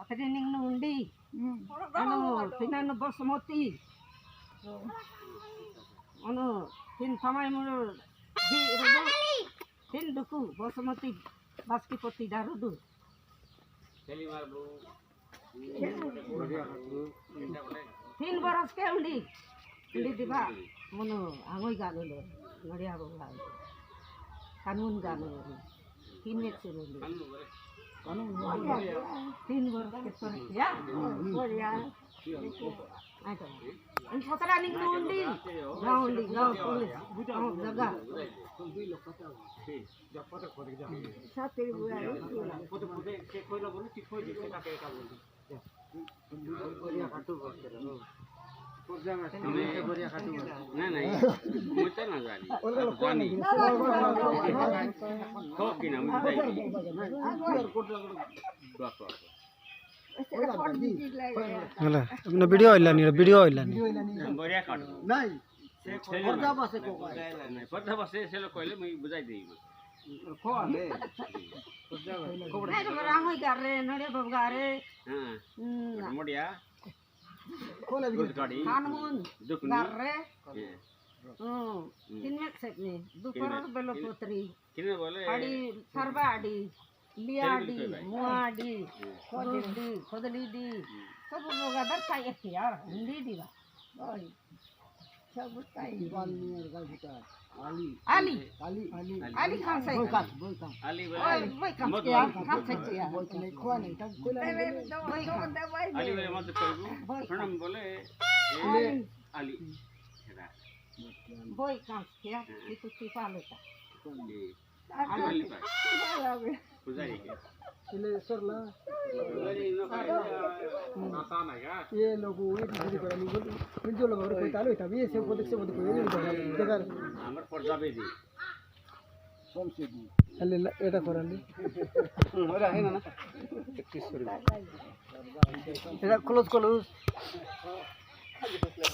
Kapining nundi. Ano, pinano basmati. Ano, tin samay mo di rudu. Tin duku basmati baskipoti darudu. Tin boras ke undi. Undi diba. Mono angoi galo lo. Noria bola. Kanun galo. Tin net surundi. Tin boras ke sur ya. Boria. Ayo. Ang putera ning nundi. Naundi, nau pulis. Ang jaga. Satu ribu ya. না না মুইটা না জানি জানি সব কিনা আমি যাই হলা মানে ভিডিও হইলানি বড়িয়া কাট নাই পর্দা বসে কো নাই পর্দা বসে সেলো কইলে মই বুঝাই দেই খোয়ালে Ay, angoi garre, noria babgare. হ্যাঁ মোডিয়া খোলা গুড গাড়ি Kanun দুকনি garre. Tin mek sek ni. Duparar belo putri. কিনে বলে Adi sarba adi. Liya adi, mua adi, kodli di. Sab boga dar kai ek yaar, hindi di ba. Oi. Sab kai. বালনির গাছটা আলি Ali, আলি আলি Ali khan sai. বই কাট আলি Oi, boy kam kiya, kam sai kiya. খোয়া নেই তাই কইলা Boy kam. আলি বলে মত করব প্রণাম বলে আলি সেটা Boy kam kiya, itu tipaleta. আলি পাই বুঝাই কে ছেলে সরলা বুঝাই না আসান আইগা ये लोगों ये चीज करा नहीं बोल मिल जो लोग कोई तालो तभी ऐसे को देख से मत कोई नहीं जगह আমার পর্দাবে দি कम से भी তাহলে এটা করালি ওরা হয় না 31 করে এটা ক্লোজ